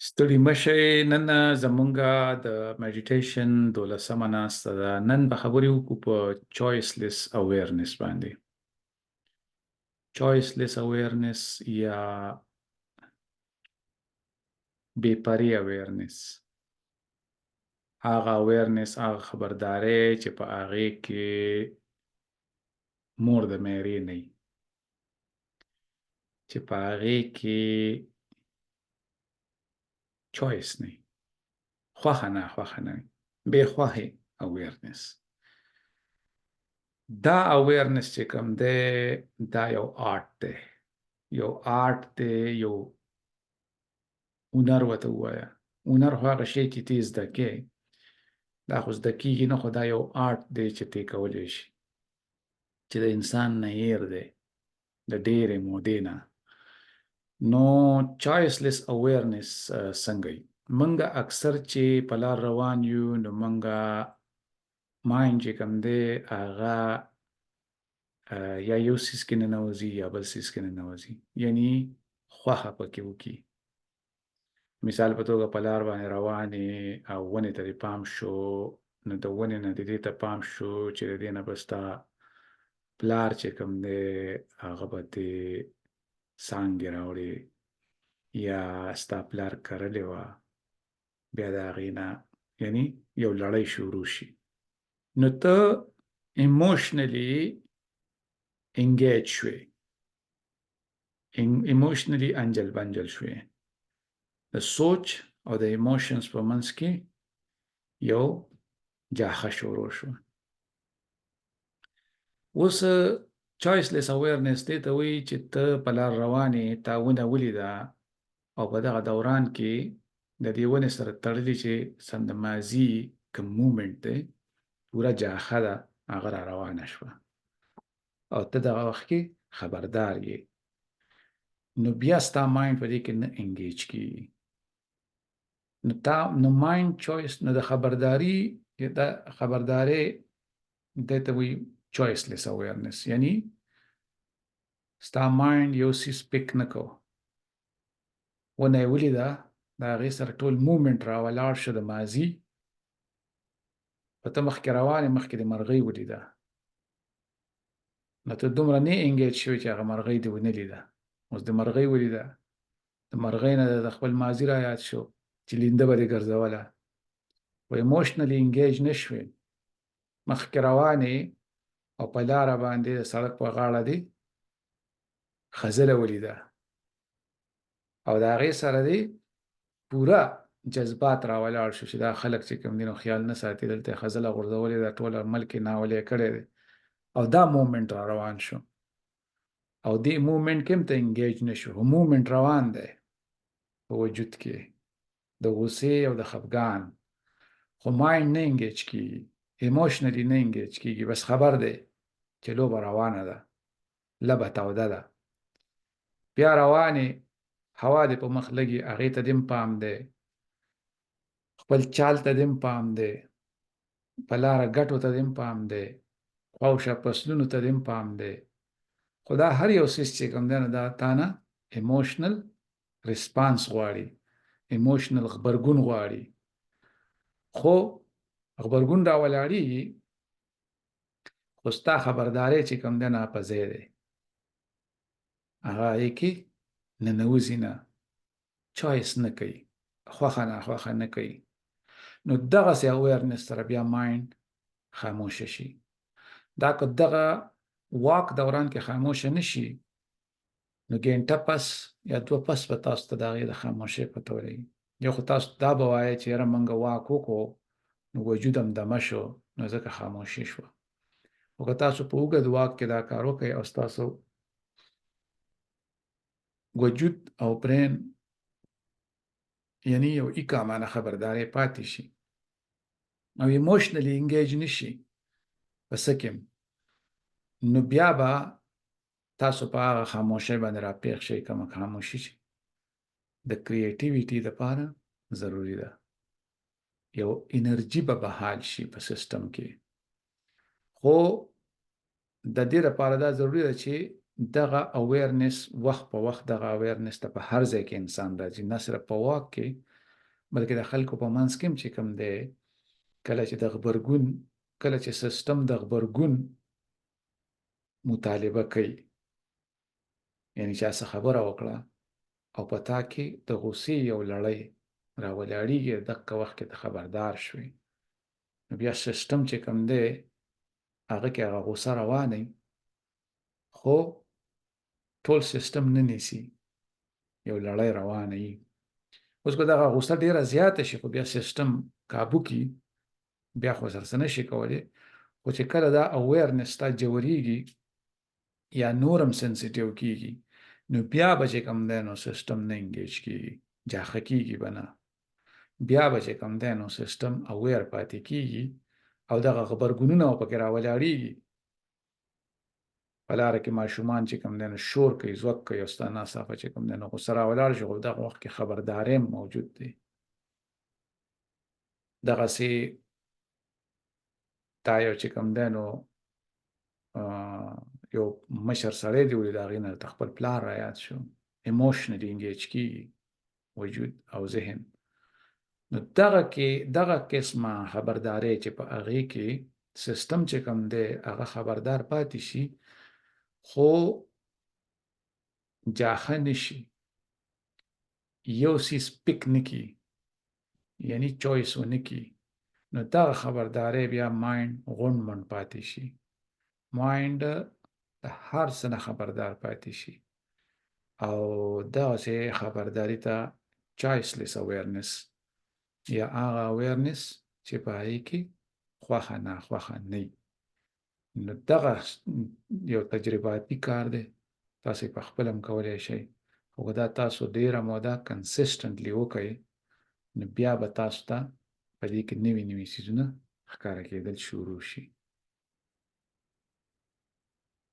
ستړي مشي نن زمونږه د میډیټیشن 12مه ناسته ده. نن به خبرې وکړو په choiceless awareness باندې. choiceless awareness یا بې پرې awareness. هغه awareness، هغه خبرداري چې په هغې کې مور د میرې نه وي، چې په هغې کې choice نه وي، خوښه نه وي، بې خوښې awareness. دا awareness چې کوم دی دا یو آرټ دی، یو هنر ورته ووایه. هنر خو هغه شی چې ته زده کې، دا خو زده کېږي نه، خو دا یو آرټ دی چې ته کولی شي، چې د انسان نه هیر دی د ډېرې مودې نه. نو choiceless awareness څنګه وي؟ منګه اکثر چې په لار روان یو، نو منګه مایند چې کوم دی هغه یا یو څیز کې ننوځي یا بل څیز کې ننوځي، یعنی خوښه پکې وکړي. مثال په توګه په لار باندې روانې او ونې ته دې پام شو، نو د ونې نه دې ته پام شو چې د دې نه به ستا پلار چې کوم دی هغه به دې څانګې راوړي، یا ستا پلار کرلې وه، بیا د هغې نه یعنی یو لړۍ شروع شي. نو ته ایموشنلی انګیج شوې، ایموشنلی انجل بنجل شوې. د سوچ او د ایموشنز په منځ کې یو جاخه شروع شو. اوس choiceless awareness دې ته وایي چې ته په لار روانې، تا ونه ولیده او په دغه دوران کې د دې ونې سره تړلي چې سندمازي کوم مومنټ دی، پوره جاخه ده، هغه را روانه شوه او ته دغه وخت کې خبردار یې. نو بیا ستا مایند په دې کې نه انګیج کېږي. نو مایند چویس، نو د خبرداري دې ته وایي choiceless awareness، یعنی ستا مایند یو څیز پک نه کو، ونه یې ولیده، د هغې سره ټول مومنټ را ولاړ شه د ماضي، په ته مخکې روانې، مخکې د مرغۍ ولیده، نو ته دومره نه انګیج شوې چې هغه مرغۍ دې ونه لیده. اوس د مرغۍ ولیده، د مرغۍ نه د خپل ماضي را یاد شو چې لینده به دې ګرځوله، خو ایموشنلی انګیج نه شوې. مخکې روانې او په لاره باندې د سړک په غاړه دې خزله ولیده او د هغې سره دې پوره جذبات را ولاړ شو چې دا خلک چې کوم دي نو خیال نه ساتي، دلته یې خزله غورځولې ده، ټول ملک یې ناولې کړی دی، او دا مومنټ را روان شو او دې مومنټ کې هم ته انګیج نه شو. مومنټ روان دی په وجود کې د غوسې او د خفګان، خو مایند نه انګیج کېږي، ایموشنلی نه انګیج کېږي، بس خبر دی چې لوبه روانه ده، لبه توده ده، بیا روانې، هوا دې په مخ لګي، هغې ته دې هم پام دی، خپل چال ته دې هم پام دی، په لاره ګټو ته دې هم پام دی، خواوشا فصلونو ته دې هم پام دی. خو دا هر یو څیز چې کوم دی نو دا تا نه ایموشنل ریسپانس غواړي، ایموشنل غبرګون غواړي. خو غبرګون را ولاړېږي، خو ستا خبرداری چې کوم دی ناپذی دی، هغه هغې کې ننوځي نه، چوایس نه کوي، خوښه ناخوښه نه کوي. نو دغسې اویرنس سره بیا مایند خاموشه شي. دا که دغه واک دوران کې خاموشه نه شي، نو ګینټه پس یا دوه پس به تاسو ته د هغې د خاموشۍ پته ولګي. یو خو تاسو دا به وایئ چې یاره موږ واک وکړو، نو وجود هم دمه شو، نو ځکه خاموشي شوه. خو که تاسو په اوږد واک کې دا کار وکړئ او ستاسو وجود او برین یعنی یو ایکا معنی خبرداری پاتې شي او ایموشنلی انګیج نشي په څه کې، نو بیا به تاسو په هغه خاموشۍ باندې راپیښ شئ، کومه خاموشي چې د کریټیویټي دپاره ضروري ده. یو انرژي به بحال شي په سیستم کې. خو د دې لپاره دا ضروري ده چې دغه اویرنس وخت په وخت، دغه اویرنس ته په هر ځای کې انسان راځي، نه صرف په واک کې بلکې د خلکو په منځ کې هم چې کوم دی کله چې د غبرګون کله چې سیستم د غبرګون مطالبه کوي، یعنی چا څه خبره وکړه او په تا کې د غوسې یو لړۍ راولاړېږي، دغه وخت کې ته خبردار شوې، نو بیا سیستم چې کوم دی هغه کې هغه غوسه روانه وي، خو ټول سیستم نه نیسي، یو لړۍ روانه وي. اوس که دغه غوسه ډیره زیاته شي خو بیا سیستم کابو کی، بیا خو سره څه نشي کولی. خو چې کله دا اویرنس تا جوړیږي یا نورم سنسیټیو کیږي، نو بیا به چې کوم دی نو سیستم نه انګیج کیږي، جاخه کیږي به نه، بیا به چې کوم دی نو سیستم اویر پاتې کیږي او دغه غبرګونونه پکې راولاړېږي. په لاره کې ماشومان چې کوم دی نو شور کوي، زوږ کوي او ستا ناڅاپه چې کوم دی نو غوسه راولاړ شي، خو دغه وخت کې خبرداری هم موجود دی. دغسې تا یو چې کوم دی نو یو مشر سړی دی ولید، هغې نه ته خپل پلار رایاد شو، ایموشنلی انګیج کیږي وجود او ذهن. نو دغه قسمه خبرداری چې په هغې کې سیستم چې کوم دی هغه خبردار پاتې شي خو جاخه نشي، یو سیز پک نکی، یعنی چویس ونه کی، نو دغه خبرداری بیا مایند غونډ منډ پاتې شي، مایند د هر څه نه خبردار پاتې شي او دغسې خبرداری ته چایسلیس اویرنس یا هغه اویرنس چې په هغې کې خوښه ناخوښه نه وي. نو دغه یو تجرباتي کار دی، تاسو په خپل هم کولی شئ، خو که دا تاسو ډیره موده کنسسټنټلی وکړئ نو بیا به تاسو ته په دې کې نوي څیزونه ښکاره کېدل شروع شي.